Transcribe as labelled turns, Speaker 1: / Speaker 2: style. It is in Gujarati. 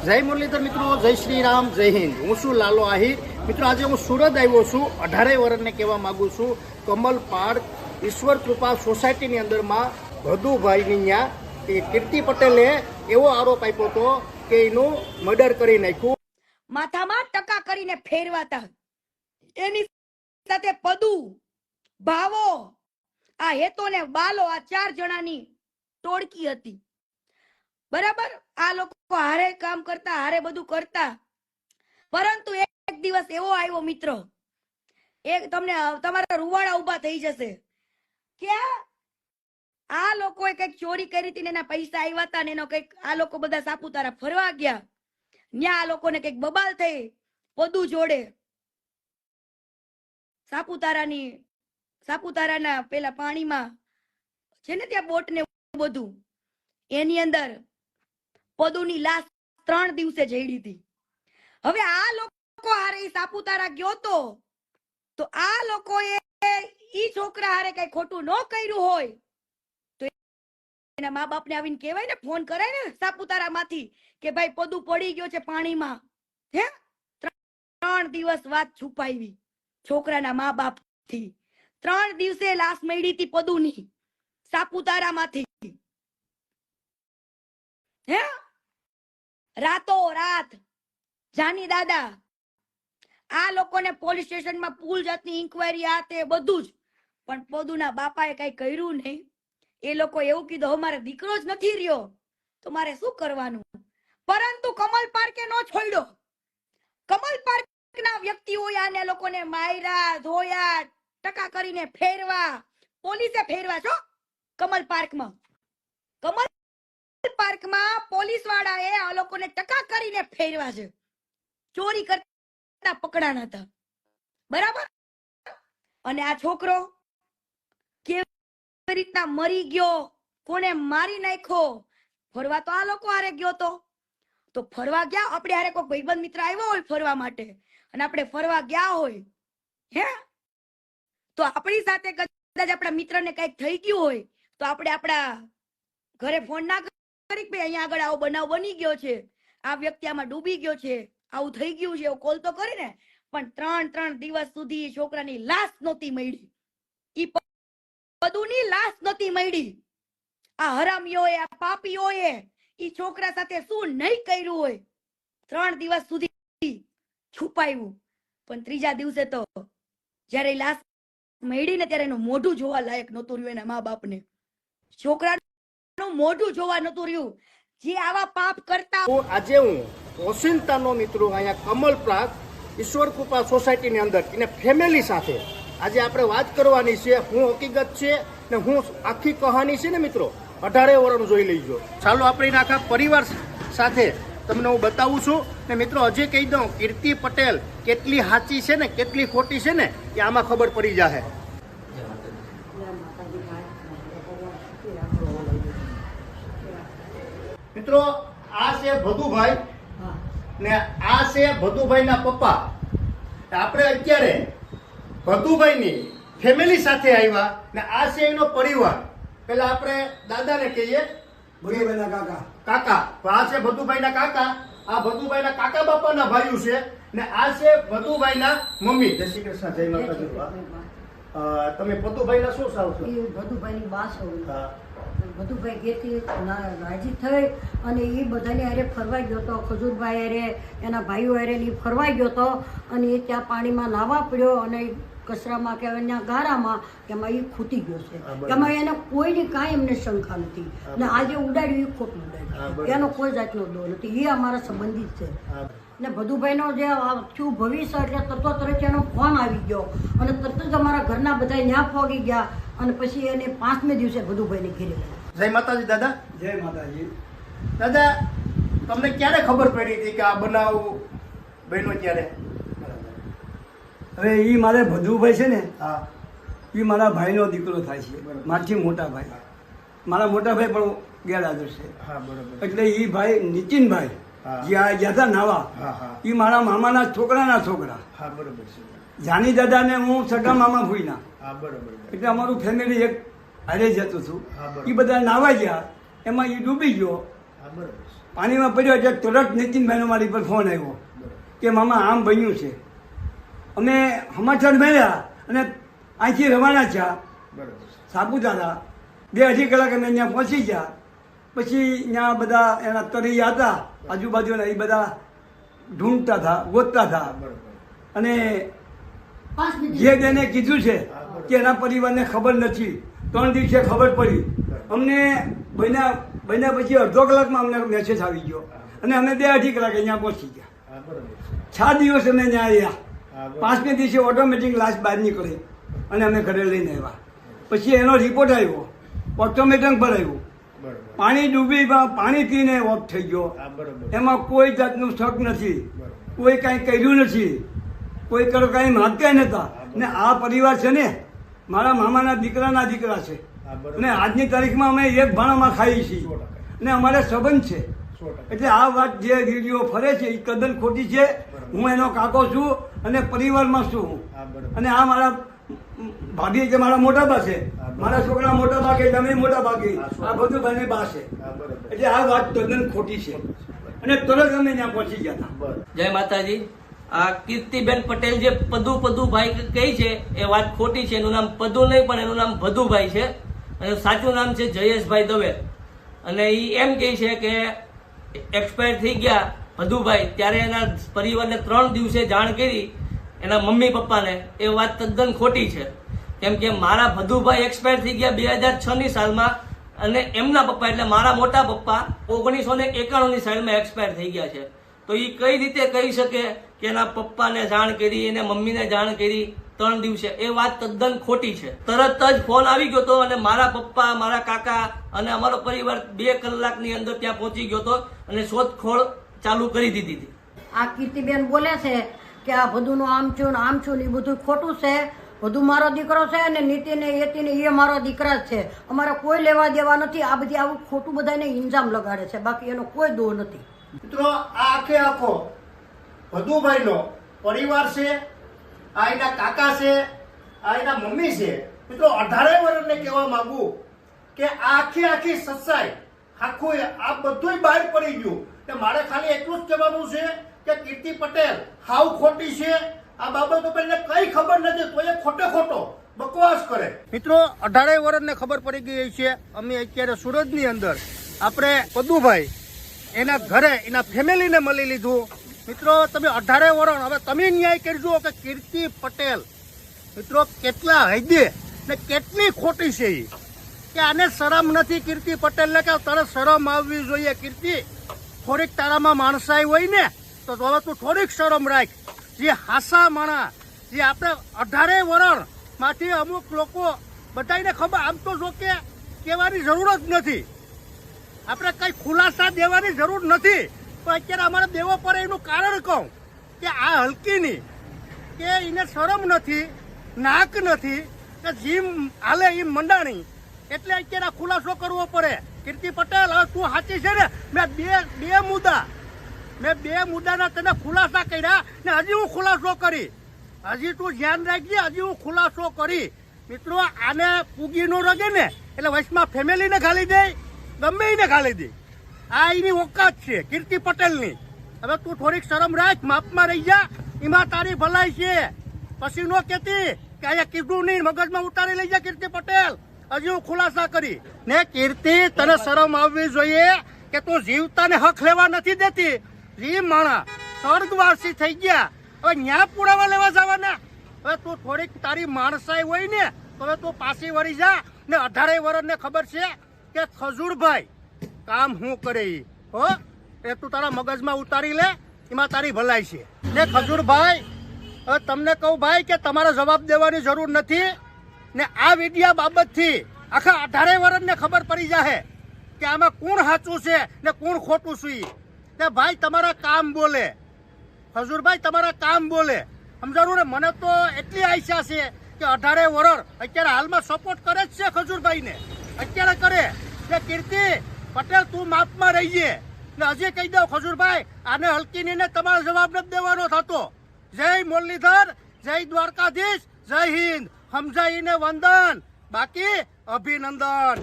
Speaker 1: જય મુરલીધર મિત્રો, જય શ્રી રામ, જય હિન્દ। હું છું લાલો આહિર। મિત્રો આજે હું સુરત આવ્યો છું। 18 વર્ષને કહેવા માંગુ છું કમલ પાર્ક ઈશ્વર કૃપા સોસાયટીની અંદરમાં ભદુભાઈની ત્યાં કીર્તિ પટેલે એવો આરોપ આપ્યો હતો કે એનું મર્ડર કરી નાખ્યું,
Speaker 2: માથામાં ટકા કરીને ફેરવાતા, એની સાથે પદુ, ભાવો, આ હેતો ને બાલો, આ 4 જણાની ટોળકી હતી। બરાબર, આ લોકો હારે કામ કરતા, હારે બધું કરતા, પરંતુ એક દિવસ એવો આવ્યો મિત્રો, એક તમને તમારા રૂવાડા ઉભા થઈ જશે કે આ લોકોએ કઈક ચોરી કરી હતી ને એના પૈસા આવ્યા હતા ને એનો કઈક આ લોકો બધા સાપુતારા ફરવા ગયા, ન્યા આ લોકોને કઈક બબાલ થઈ પદુ જોડે, સાપુતારાના પેલા પાણીમાં છે ને ત્યાં બોટ ને બધું, એની અંદર પદુની લાશ 3 દિવસે જઈડી હતી। હવે આ લોકો હારે સાપુતારા ગયો તો આ લોકોએ ઈ છોકરા હારે કઈ ખોટું ન કર્યું હોય તો એના મા બાપને આવીને કહેવાય ને, ફોન કરાય ને સાપુતારા માંથી કે ભાઈ પદુ પડી ગયો છે પાણીમાં। હે 3 દિવસ વાત છુપાવી છોકરાના મા બાપ થી। 3 દિવસે લાશ મળી હતી પદુની સાપુતારા માંથી। હે રાતો રાત જાની દાદા આ લોકોને પોલીસ સ્ટેશનમાં પૂલ જાતની ઇન્ક્વાયરી આ તે બધું જ, પણ પદુના બાપાએ કઈ કર્યું નહીં। એ લોકો એવું કીધું અમારે દીકરો જ નથી રહ્યો તો મારે શું કરવાનું, પરંતુ કમલ પાર્કે નો છોડ્યો। કમલ પાર્કના વ્યક્તિઓએ આને લોકોને માર્યા, ધોયા, ટકા કરીને ફેરવા, પોલીસે ફેરવા છો કમલ પાર્કમાં પોલીસ વાળાએ આ લોકોને ટકા કરીને ફેરવા છે, ચોરી કરતા પકડાના હતા। બરાબર, અને આ છોકરો કેવી રીતના મરી ગયો, કોને મારી નાખ્યો, ફરવા તો આ લોકો હારે ગયો તો ફરવા ગયા આપણે હારે કોઈ ભાઈબંધ મિત્ર આવ્યો હોય ફરવા માટે અને આપણે ફરવા ગયા હોય, હે તો આપણી સાથે કદાચ આપણા મિત્રને કઈક થઈ ગયું હોય તો આપણે આપણા ઘરે ફોન ના કરી કે અહીંયા આગળ આવો બનાવ બની ગયો છે, આ વ્યક્તિ આમાં ડૂબી ગયો છે, આવું થઈ ગયું છે, એવો કોલ તો કરીને, પણ 3 દિવસ સુધી છોકરાની લાશ નહોતી મળી, ઈ પદુની લાશ નહોતી મળી। આ હરામીઓએ, આ પાપીઓએ ઈ છોકરા સાથે શું નહીં કર્યું હોય, 3 દિવસ સુધી છુપાવ્યું, પણ 3જા દિવસે તો જયારે લાશ મળી ને ત્યારે એનું મોઢું જોવા લાયક નહોતું રહ્યું, એના મા બાપને છોકરાનું મોઢું જોવા નહોતું રહ્યું જે આવા પાપ કરતા।
Speaker 1: આજે હું ઓસિંતાનો મિત્રો અહીંયા કમલ પાર્ક ઈશ્વર કૃપા સોસાયટીની અંદર એને ફેમિલી સાથે આજે આપણે વાત કરવાની છે, હું હકીકત છે ને હું આખી કહાની છે ને મિત્રો 18 વર્ષનું જોઈ લઈજો। ચાલો આપણે આખા પરિવાર સાથે તમને હું બતાવું છું ને મિત્રો હજી કહી દઉં કીર્તિ પટેલ કેટલી સાચી છે ને કેટલી ખોટી છે ને એ આમાં ખબર પડી જાય। મિત્રો આ છે ભદુભાઈ ને આ છે ભદુભાઈના પપ્પા। આપણે અત્યારે ભદુભાઈની ફેમિલી સાથે આવ્યા ને આ છે એનો પરિવાર। પેલા આપણે દાદાને કહીએ ભદુભાઈના કાકા, આ છે ભદુભાઈના કાકા, આ ભદુભાઈના કાકા બાપાના ભાઈઓ છે ને આ છે ભદુભાઈના મમ્મી। જય શ્રી કૃષ્ણ, જય માતાજી। તમે ભદુભાઈના શું સાવ છો?
Speaker 3: ભદુભાઈની બા છો। ભદુભાઈ ઘેરથી રાજી થઈ અને એ બધાને હારે ફરવા ગયો હતો, ખજૂરભાઈ હારે એના ભાઈઓ હારે ફરવા ગયો હતો અને એ ત્યાં પાણીમાં નાહવા પડ્યો અને કચરામાં કે અહીંયા ગારામાં એમાં એ ખૂટી ગયો છે, એમાં એને કોઈની કાંઈ એમને શંકા નથી ને આજે ઉડાડ્યું એ ખોટું ઉડાડ્યું, એનો કોઈ જાતનો દો નથી, એ અમારા સંબંધિત છે। ને ભદુભાઈનો જે થયું ભવિષ્ય એટલે તરત એનો ફોન આવી ગયો અને તરત જ અમારા ઘરના બધા ન્યા પહોંચી ગયા અને પછી એને 5મે દિવસે ભદુભાઈને ઘેરે ગયા।
Speaker 1: જય માતાજી દાદા।
Speaker 4: જય માતાજી।
Speaker 1: દાદા તમને ક્યારે ખબર પડી હતી કે આ બનાવ બન્યો ત્યારે?
Speaker 4: હવે એ મારે ભદુભાઈ છે ને,
Speaker 1: હા,
Speaker 4: એ મારા ભાઈનો દીકરો થાય છે, મારથી મોટા ભાઈ, મારા મોટા ભાઈ પણ ગેરહાજર છે।
Speaker 1: હા બરોબર।
Speaker 4: એટલે એ ભાઈ નીતિનભાઈ જે આ ગયા હતા નાવા, એ મારા મામાના છોકરાના છોકરા।
Speaker 1: હા બરોબર છે।
Speaker 4: જાની દાદા ને હું સગા મામા ફૂઈના।
Speaker 1: હા બરોબર।
Speaker 4: એટલે અમારું ફેમિલી એક હારે જતું હતું,
Speaker 1: હા, બરોબર।
Speaker 4: એ બધા નાવા ગયા, એમાં એ ડૂબી ગયો।
Speaker 1: હા બરોબર।
Speaker 4: પાણીમાં પડ્યો એટલે તરત નીતિનભાઈનો મારી પર ફોન આવ્યો કે મામા આમ બન્યું છે. અમે સમાચાર મળ્યા અને અહીંથી રવાના થયા સાપુતારા. 2-2.5 કલાક અમે ત્યાં પહોંચી ગયા. પછી ત્યાં બધા એના તરૈયા હતા આજુબાજુના, એ બધા ઢૂંઢતા હતા, ગોતતા હતા. અને જે બેને કીધું છે કે એના પરિવારને ખબર નથી, 3 દિવસે ખબર પડી. અમને બન્યા પછી અડધો કલાકમાં અમને મેસેજ આવી ગયો અને અમે 2-2.5 કલાકે અહીંયા પહોંચી ગયા. 4 દિવસ અમે ત્યાં આવ્યા. 5મે દિવસે ઓટોમેટિક લાશ બહાર નીકળી અને અમે ઘરે લઈને આવ્યા. પછી એનો રિપોર્ટ આવ્યો, ઓટોમેટિક પર આવ્યું. પાણી ડૂબી પાણી પીને ઓફ થઈ ગયો. એમાં કોઈ જાતનું શક નથી, કોઈ કાંઈ કર્યું નથી, કોઈ કાંઈ માગતા નતા. ને આ પરિવાર છે ને મારા મામાના દીકરાના દીકરા છે અને આજની તારીખમાં અમે એક ભાણામાં ખાઈએ છીએ ને અમારે સંબંધ છે. એટલે આ વાત જે વિડીયો ફરે છે એ તદ્દન ખોટી છે. હું એનો કાકો છું અને પરિવારમાં છું હું. અને આ મારા ભાભી કે મારા મોટા બા છે, મારા છોકરા મોટા ભાગે, તમે મોટા ભાગે, આ બધું ભાઈ બા છે. એટલે આ વાત તદ્દન ખોટી છે અને તરત અમે ત્યાં પહોંચી ગયા હતા.
Speaker 5: જય માતાજી. આ કીર્તિબેન પટેલ જે પદુભાઈ કહી છે એ વાત ખોટી છે. એનું નામ પદુ નહીં પણ એનું નામ ભદુભાઈ છે અને સાચું નામ છે જયેશભાઈ દવે. અને એ એમ કહે છે કે એક્સપાયર થઈ ગયા ભદુભાઈ ત્યારે એના પરિવારને 3 દિવસે જાણ કરી એના મમ્મી પપ્પાને. એ વાત તદ્દન ખોટી છે. કેમ કે મારા ભદુભાઈ એક્સપાયર થઈ ગયા 2006ની સાલમાં અને એમના પપ્પા એટલે મારા મોટા પપ્પા 1991ની સાલમાં એક્સપાયર થઈ ગયા છે. તો એ કઈ રીતે કહી શકે કે એના પપ્પાને જાણ કરી, એને મમ્મીને જાણ કરી 3 દિવસે? એ વાત તદ્દન ખોટી છે. તરત જ ફોન આવી ગયો હતો અને મારા પપ્પા, મારા કાકા અને અમારો પરિવાર 2 કલાકની અંદર ત્યાં પહોંચી ગયો હતો અને શોધખોળ ચાલુ કરી દીધી હતી.
Speaker 3: આ કીર્તિબેન બોલે છે કે આ બધુંનું આમ છું ને આમ છું ને એ બધું ખોટું છે. બધું મારો દીકરો છે અને નીતિને યતિને એ મારો દીકરા જ છે. અમારે કોઈ લેવા દેવા નથી. આ બધી આવું ખોટું બધાને ઇન્જામ લગાડે છે, બાકી એનો કોઈ દોષ નથી.
Speaker 1: મિત્રો આ આખે આખો ભદુભાઈનો પરિવાર છે, આ એના કાકા છે, આ એના મમ્મી છે. મિત્રો 18 વર્ષને કહેવા માંગુ કે આ આખી સચ્ચાઈ આખું આ બધું બહાર પડી ગયું. કે મારે ખાલી એટલું જ કહેવાનું છે કે કીર્તિ પટેલ હાવ ખોટી છે. આ બાબત ઉપર એને કઈ ખબર નથી તો એ ખોટો બકવાસ કરે. મિત્રો 18 વર્ષને ખબર પડી ગઈ છે. અમે અત્યારે સુરતની અંદર આપણે પદુભાઈ એના ઘરે એના ફેમિલીને મળી લીધું. મિત્રો તમે 18 વર્ષ હવે તમે ન્યાય કરજો કે કીર્તિ પટેલ મિત્રો કેટલા હૈદે ને કેટલી ખોટી છે એ. કે આને શરમ નથી કીર્તિ પટેલને કે તારે શરમ આવવી જોઈએ. કીર્તિ થોડીક તારામાં માણસાઈ હોય ને તો હવે તું થોડીક શરમ રાખ. જે હાસા માણા જે આપણે 18 વર્ષ માંથી અમુક લોકો બધાને ખબર, આમ તો જો કે કહેવાની જરૂર જ નથી, આપણે કઈ ખુલાસા દેવાની જરૂર નથી. પણ અત્યારે અમારે દેવો પડે એનું કારણ કહું કે આ હલકીની કે એને શરમ નથી, નાક નથી કે જીમ હાલે એ મંડાણી, એટલે અત્યારે આ ખુલાસો કરવો પડે. કીર્તિ પટેલ હવે તું સાચી છે ને? મેં બે મુદ્દાના તને ખુલાસા કર્યા ને હજી હું ખુલાસો કરી. હજી તું ધ્યાન રાખજે, હજી હું ખુલાસો કરી. મિત્રો આને પૂગી નો રગે ને એટલે વચમાં ફેમિલીને ગાલી દે, ગમે એને ગાલી દે. આ એની ઓકાત છે કીર્તિ પટેલની. હવે તું થોડીક શરમ રાખ, માપમાં રહી જા, એમાં તારી ભલાઈ છે. પછી નો કહેતી કે અહીંયા કીધું નહીં, મગજમાં ઉતારી લઈ જા કીર્તિ પટેલ. હજી હું ખુલાસા કરી ને. કીર્તિ તને શરમ આવવી જોઈએ કે તું જીવતાને હક લેવા નથી દેતી. જીવ માણા સ્વર્ગવાસી થઈ ગયા, હવે ન્યા પુરાવા લેવા જવાના. હવે તું થોડીક તારી માણસાઈ હોય ને તો હવે તું પાછી વળી જા. ને 18 વર્ષને ખબર છે કે ખજૂરભાઈ કામ શું કરે હો, એ તું તારા મગજમાં ઉતારી લે, એમાં તારી ભલાઈ છે. ને ખજૂરભાઈ હવે તમને કહું ભાઈ કે તમારે જવાબ દેવાની જરૂર નથી. ને આ વિડિયા બાબતથી આખા 18 વર્ષને ખબર પડી જાય કે આમાં કોણ સાચું છે ને કોણ ખોટું છે. ને ભાઈ તમારા કામ બોલે, ખજૂરભાઈ તમારા કામ બોલે. સમજાવું ને? મને તો એટલી આશા છે કે 18 વર્ષ અત્યારે હાલમાં સપોર્ટ કરે જ છે ખજૂરભાઈને, અત્યારે કરે. કે કીર્તિ પટેલ તું માપમાં રહીએ ને હજી કહી દઉં ખજૂરભાઈ, આને હલકીને તમારો જવાબ નથી દેવાનો થતો. જય મુરલીધર, જય દ્વારકાધીશ, જય હિન્દ. સમજાઈને વંદન, બાકી અભિનંદન.